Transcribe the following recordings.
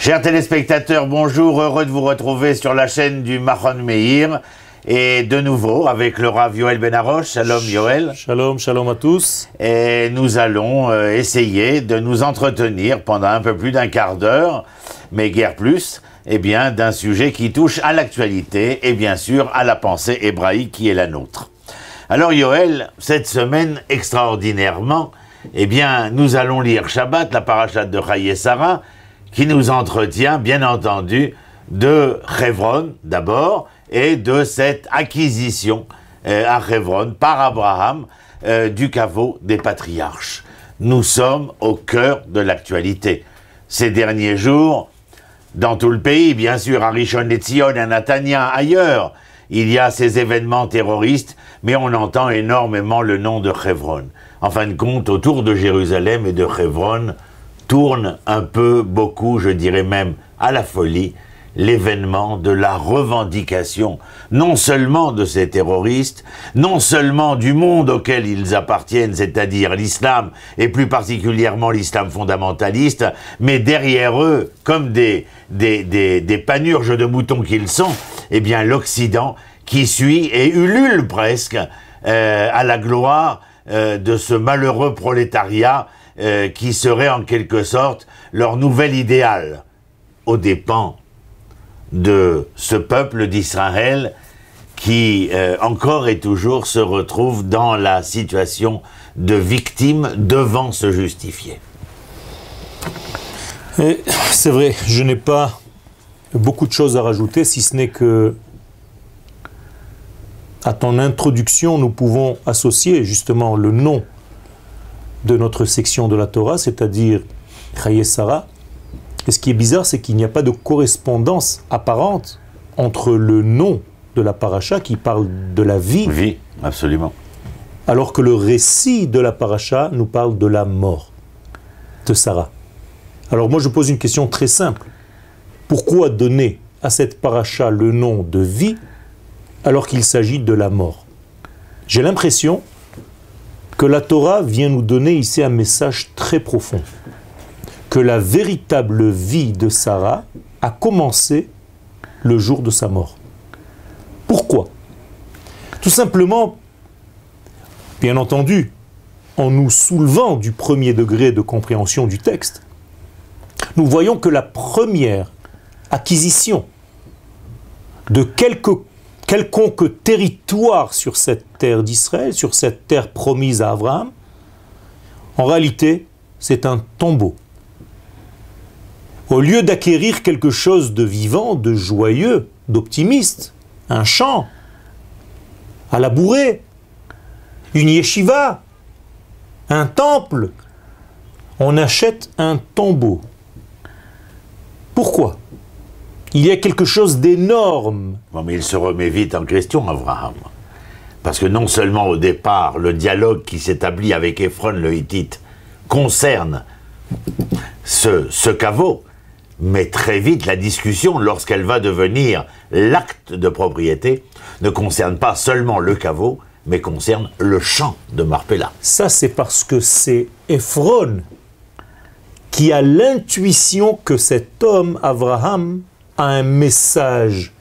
Chers téléspectateurs, bonjour, heureux de vous retrouver sur la chaîne du Mahon Meir. Et de nouveau avec le Rav Yoel Ben Arosh. Shalom Yoel. Shalom, shalom à tous. Et nous allons essayer de nous entretenir pendant un peu plus d'un quart d'heure, mais guère plus, d'un sujet qui touche à l'actualité et bien sûr à la pensée hébraïque qui est la nôtre. Alors Yoel, cette semaine extraordinairement, nous allons lire Shabbat, la parashat de Chaye Sarah, qui nous entretient, bien entendu, de Hebron d'abord, et de cette acquisition à Hebron par Abraham du caveau des patriarches. Nous sommes au cœur de l'actualité. Ces derniers jours, dans tout le pays, bien sûr, à Rishon LeZion, à Natania, ailleurs, il y a ces événements terroristes, mais on entend énormément le nom de Hebron. En fin de compte, autour de Jérusalem et de Hebron, tourne un peu, beaucoup, je dirais même à la folie, l'événement de la revendication, non seulement de ces terroristes, non seulement du monde auquel ils appartiennent, c'est-à-dire l'islam, et plus particulièrement l'islam fondamentaliste, mais derrière eux, comme des panurges de moutons qu'ils sont, l'Occident qui suit et ulule presque à la gloire de ce malheureux prolétariat qui serait en quelque sorte leur nouvel idéal, aux dépens de ce peuple d'Israël qui encore et toujours se retrouve dans la situation de victime devant se justifier. C'est vrai, je n'ai pas beaucoup de choses à rajouter, si ce n'est que à ton introduction, nous pouvons associer justement le nom de notre section de la Torah, c'est-à-dire Chaye Sarah. Et ce qui est bizarre, c'est qu'il n'y a pas de correspondance apparente entre le nom de la paracha qui parle de la vie. Oui, absolument. Alors que le récit de la paracha nous parle de la mort de Sarah. Alors moi je pose une question très simple. Pourquoi donner à cette paracha le nom de vie alors qu'il s'agit de la mort? J'ai l'impression que la Torah vient nous donner ici un message très profond. Que la véritable vie de Sarah a commencé le jour de sa mort. Pourquoi? Tout simplement, bien entendu, en nous soulevant du premier degré de compréhension du texte, nous voyons que la première acquisition de quelconque territoire sur cette terre d'Israël, sur cette terre promise à Abraham, en réalité, c'est un tombeau. Au lieu d'acquérir quelque chose de vivant, de joyeux, d'optimiste, un champ, à labourer, une yeshiva, un temple, on achète un tombeau. Pourquoi? Il y a quelque chose d'énorme. Bon, mais il se remet vite en question, Abraham. Parce que non seulement au départ, le dialogue qui s'établit avec Ephron le Hittite concerne ce caveau, mais très vite, la discussion, lorsqu'elle va devenir l'acte de propriété, ne concerne pas seulement le caveau, mais concerne le champ de Marpella. Ça, c'est parce que c'est Ephron qui a l'intuition que cet homme, Abraham, a un message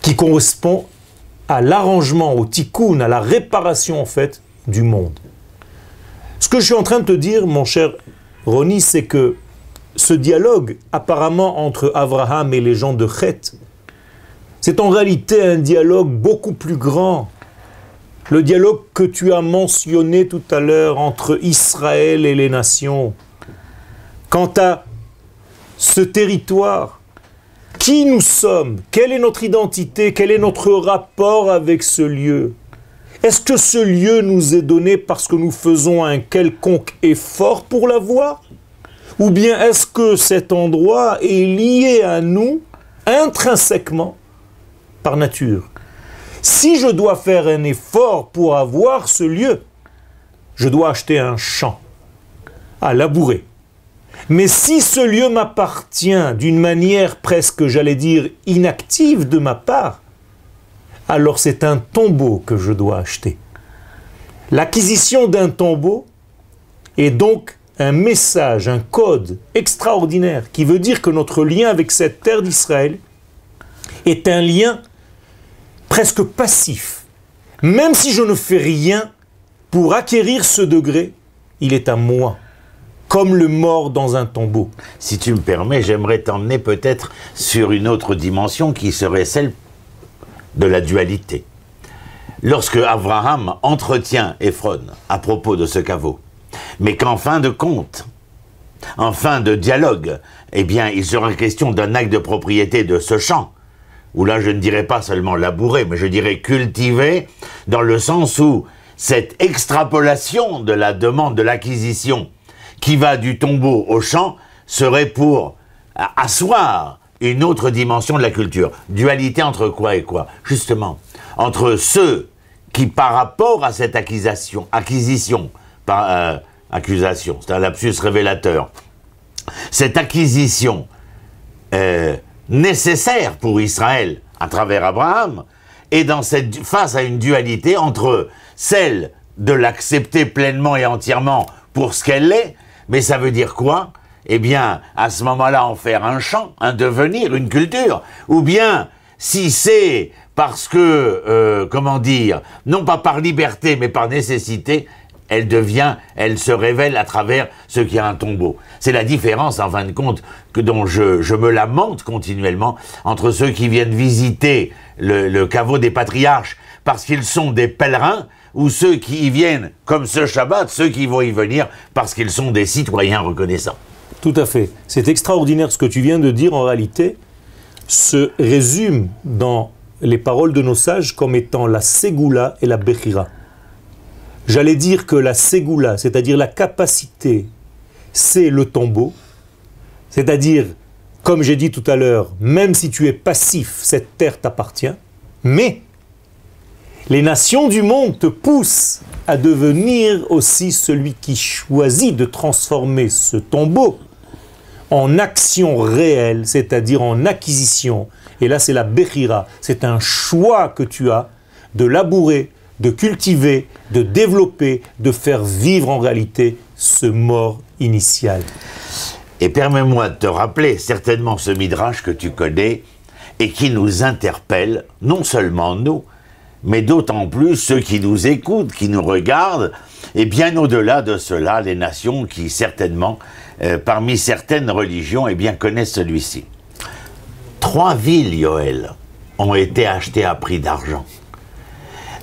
qui correspond à l'arrangement, au tikkun, à la réparation, en fait, du monde. Ce que je suis en train de te dire, mon cher Ronnie, c'est que ce dialogue, apparemment, entre Abraham et les gens de Chet, c'est en réalité un dialogue beaucoup plus grand. Le dialogue que tu as mentionné tout à l'heure entre Israël et les nations. Quant à ce territoire, qui nous sommes, quelle est notre identité, quel est notre rapport avec ce lieu? Est-ce que ce lieu nous est donné parce que nous faisons un quelconque effort pour l'avoir? Ou bien est-ce que cet endroit est lié à nous intrinsèquement par nature? Si je dois faire un effort pour avoir ce lieu, je dois acheter un champ à labourer. Mais si ce lieu m'appartient d'une manière presque, j'allais dire, inactive de ma part, alors c'est un tombeau que je dois acheter. L'acquisition d'un tombeau est donc un message, un code extraordinaire qui veut dire que notre lien avec cette terre d'Israël est un lien presque passif. Même si je ne fais rien pour acquérir ce degré, il est à moi, comme le mort dans un tombeau. Si tu me permets, j'aimerais t'emmener peut-être sur une autre dimension qui serait celle de la dualité. Lorsque Abraham entretient Ephron à propos de ce caveau, mais qu'en fin de compte, en fin de dialogue, eh bien, il sera question d'un acte de propriété de ce champ, où là, je ne dirais pas seulement labourer, mais je dirais cultiver, dans le sens où cette extrapolation de la demande de l'acquisition qui va du tombeau au champ serait pour asseoir une autre dimension de la culture. Dualité entre quoi et quoi? Justement, entre ceux qui, par rapport à cette accusation, c'est un lapsus révélateur, cette acquisition nécessaire pour Israël à travers Abraham, est face à une dualité entre celle de l'accepter pleinement et entièrement pour ce qu'elle est, mais ça veut dire quoi? Eh bien, à ce moment-là, en faire un champ, un devenir, une culture, ou bien, si c'est parce que, comment dire, non pas par liberté, mais par nécessité, elle se révèle à travers ce qui est un tombeau. C'est la différence, en fin de compte, dont je me lamente continuellement, entre ceux qui viennent visiter le caveau des patriarches parce qu'ils sont des pèlerins, ou ceux qui y viennent, comme ce Shabbat, ceux qui vont y venir parce qu'ils sont des citoyens reconnaissants. Tout à fait. C'est extraordinaire ce que tu viens de dire, en réalité, se résume dans les paroles de nos sages comme étant la Ségoula et la Bechira. J'allais dire que la Ségoula, c'est-à-dire la capacité, c'est le tombeau, c'est-à-dire, comme j'ai dit tout à l'heure, même si tu es passif, cette terre t'appartient, mais les nations du monde te poussent à devenir aussi celui qui choisit de transformer ce tombeau en action réelle, c'est-à-dire en acquisition. Et là, c'est la Bechira, c'est un choix que tu as de labourer, de cultiver, de développer, de faire vivre en réalité ce mort initial. Et permets-moi de te rappeler certainement ce midrash que tu connais et qui nous interpelle, non seulement nous, mais d'autant plus ceux qui nous écoutent, qui nous regardent, et bien au-delà de cela, les nations qui certainement, parmi certaines religions, eh bien, connaissent celui-ci. 3 villes, Yoël, ont été achetées à prix d'argent.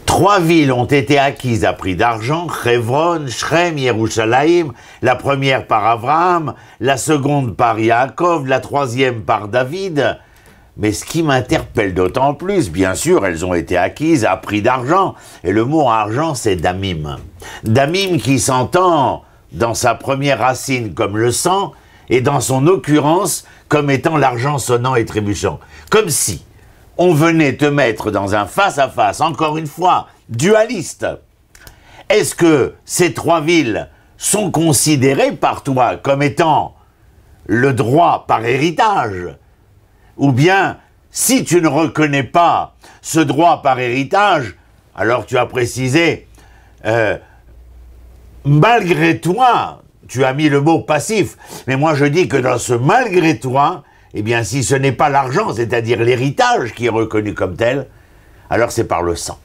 3 villes ont été acquises à prix d'argent, Hebron, Shrem, Yerushalayim, la première par Abraham, la seconde par Yaakov, la troisième par David. Mais ce qui m'interpelle d'autant plus, bien sûr, elles ont été acquises à prix d'argent. Et le mot argent, c'est damim. Damim qui s'entend dans sa première racine comme le sang, et dans son occurrence comme étant l'argent sonnant et trébuchant. Comme si on venait te mettre dans un face-à-face, encore une fois, dualiste. Est-ce que ces 3 villes sont considérées par toi comme étant le droit par héritage? Ou bien, si tu ne reconnais pas ce droit par héritage, alors tu as précisé, malgré toi, tu as mis le mot passif, mais moi je dis que dans ce malgré toi, eh bien si ce n'est pas l'argent, c'est-à-dire l'héritage qui est reconnu comme tel, alors c'est par le sang.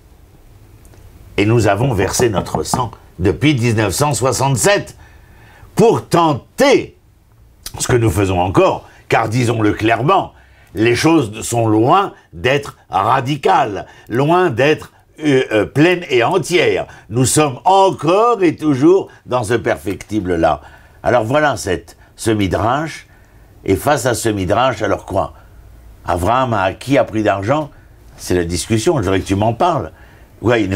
Et nous avons versé notre sang depuis 1967 pour tenter ce que nous faisons encore, car disons-le clairement, les choses sont loin d'être radicales, loin d'être pleines et entières. Nous sommes encore et toujours dans ce perfectible-là. Alors voilà ce midrash, et face à ce midrash, alors quoi? Abraham a acquis à prix d'argent? C'est la discussion, je voudrais que tu m'en parles. Ouais,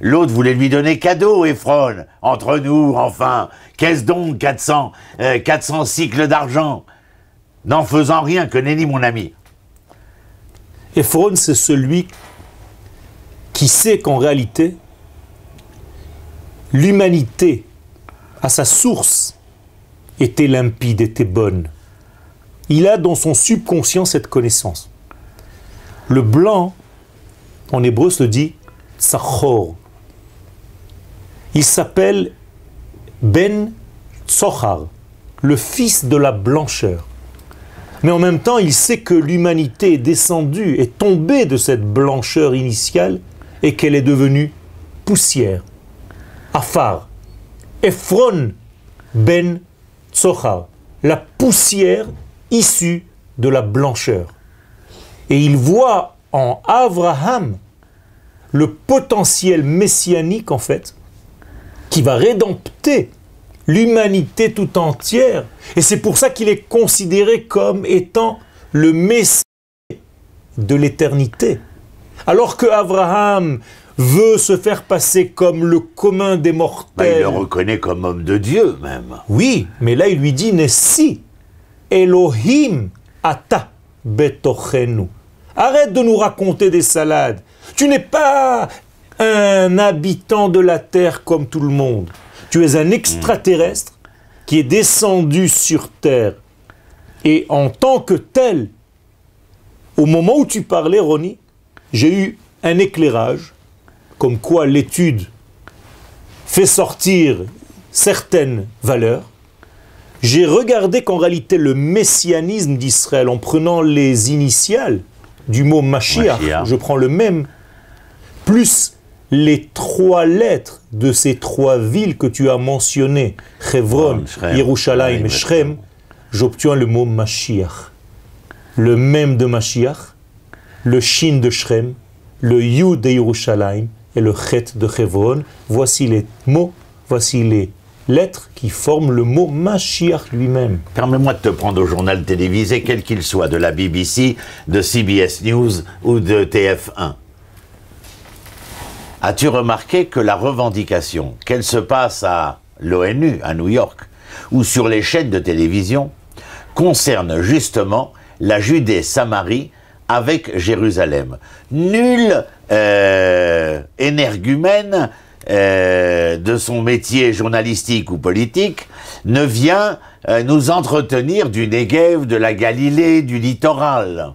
l'autre voulait lui donner cadeau, Ephron, entre nous, enfin. Qu'est-ce donc 400 cycles d'argent? N'en faisant rien, que nenni mon ami. Ephron, c'est celui qui sait qu'en réalité, l'humanité, à sa source, était limpide, était bonne. Il a dans son subconscient cette connaissance. Le blanc, en hébreu, se dit Tsachor. Il s'appelle Ben Tsochar, le fils de la blancheur. Mais en même temps, il sait que l'humanité est descendue, est tombée de cette blancheur initiale et qu'elle est devenue poussière. Afar, Ephron ben Tsochar, la poussière issue de la blancheur. Et il voit en Abraham le potentiel messianique, en fait, qui va rédempter l'humanité tout entière. Et c'est pour ça qu'il est considéré comme étant le Messie de l'éternité. Alors que Abraham veut se faire passer comme le commun des mortels. Il le reconnaît comme homme de Dieu, même. Oui, mais là il lui dit Nessi, Elohim ata betochenu. Arrête de nous raconter des salades. Tu n'es pas un habitant de la terre comme tout le monde. Tu es un extraterrestre qui est descendu sur terre. Et en tant que tel, au moment où tu parlais, Ronnie, j'ai eu un éclairage, comme quoi l'étude fait sortir certaines valeurs. J'ai regardé qu'en réalité, le messianisme d'Israël, en prenant les initiales du mot Mashiach, je prends le même, plus les 3 lettres de ces 3 villes que tu as mentionnées, Hebron, Yerushalayim et Shrem, j'obtiens le mot Mashiach. Le même de Mashiach, le Shin de Shrem, le Yud de Yerushalayim et le Chet de Hebron. Voici les mots, voici les lettres qui forment le mot Mashiach lui-même. Permets-moi de te prendre au journal télévisé, quel qu'il soit, de la BBC, de CBS News ou de TF1. As-tu remarqué que la revendication, qu'elle se passe à l'ONU, à New York, ou sur les chaînes de télévision, concerne justement la Judée-Samarie avec Jérusalem. Nul énergumène de son métier journalistique ou politique ne vient nous entretenir du Negev, de la Galilée, du littoral.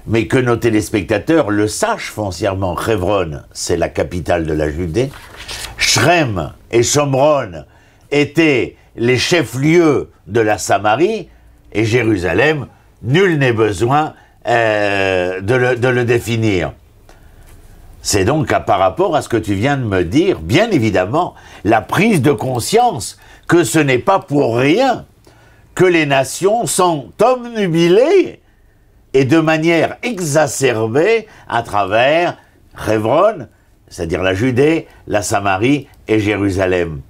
Mais que nos téléspectateurs le sachent foncièrement, Hebron, c'est la capitale de la Judée. Shrem et Shomron étaient les chefs-lieux de la Samarie, et Jérusalem, nul n'est besoin de le définir. C'est donc par rapport à ce que tu viens de me dire, bien évidemment, la prise de conscience que ce n'est pas pour rien que les nations sont obnubilées et de manière exacerbée à travers Hebron, c'est-à-dire la Judée, la Samarie et Jérusalem.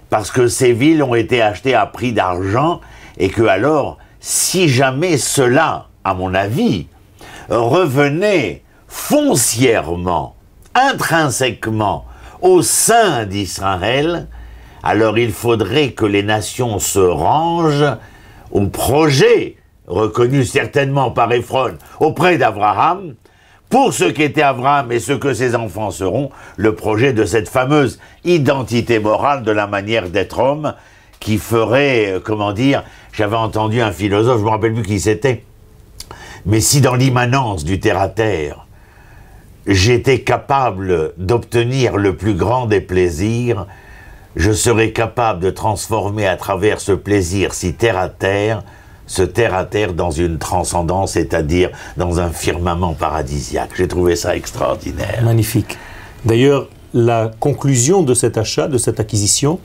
Parce que ces villes ont été achetées à prix d'argent et que alors, si jamais cela, à mon avis, revenait foncièrement, intrinsèquement au sein d'Israël, alors il faudrait que les nations se rangent au projet reconnu certainement par Ephron auprès d'Abraham, pour ce qu'était Abraham et ce que ses enfants seront, le projet de cette fameuse identité morale de la manière d'être homme, qui ferait, comment dire, j'avais entendu un philosophe, je ne me rappelle plus qui c'était, mais si dans l'immanence du terre-à-terre, j'étais capable d'obtenir le plus grand des plaisirs, je serais capable de transformer à travers ce plaisir si terre-à-terre, ce terre-à-terre dans une transcendance, c'est-à-dire dans un firmament paradisiaque. J'ai trouvé ça extraordinaire. Magnifique. D'ailleurs, la conclusion de cet achat, de cette acquisition,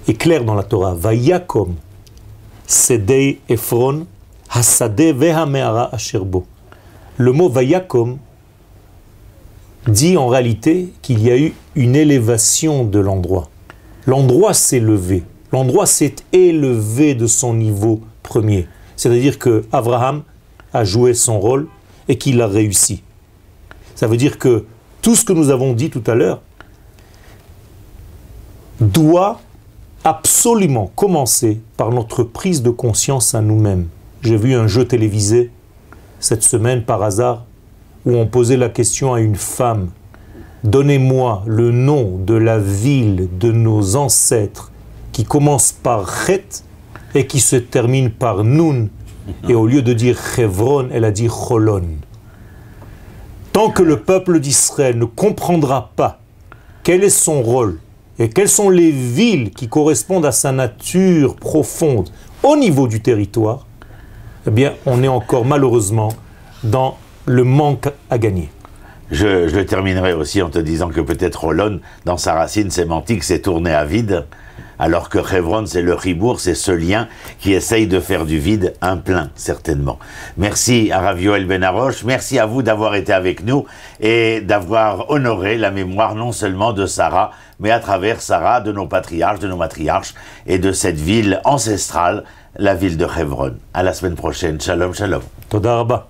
est claire dans la Torah. Vayakom sedei Ephron hasadeh vehameara asherbo. Le mot Vayakom dit en réalité qu'il y a eu une élévation de l'endroit. L'endroit s'est levé. L'endroit s'est élevé de son niveau premier. C'est-à-dire que Abraham a joué son rôle et qu'il a réussi. Ça veut dire que tout ce que nous avons dit tout à l'heure doit absolument commencer par notre prise de conscience à nous-mêmes. J'ai vu un jeu télévisé cette semaine par hasard où on posait la question à une femme: donnez-moi le nom de la ville de nos ancêtres qui commence par Chet et qui se termine par Nun. Et au lieu de dire Hebron, elle a dit Cholon. Tant que le peuple d'Israël ne comprendra pas quel est son rôle et quelles sont les villes qui correspondent à sa nature profonde au niveau du territoire, eh bien, on est encore malheureusement dans le manque à gagner. Je terminerai aussi en te disant que peut-être Holon, dans sa racine sémantique, s'est tourné à vide, alors que Hebron, c'est le Chibour, c'est ce lien qui essaye de faire du vide un plein, certainement. Merci à Rav Yoel Ben Harosh, merci à vous d'avoir été avec nous et d'avoir honoré la mémoire non seulement de Sarah, mais à travers Sarah, de nos patriarches, de nos matriarches et de cette ville ancestrale, la ville de Hebron. À la semaine prochaine. Shalom, shalom. Toda Rabba.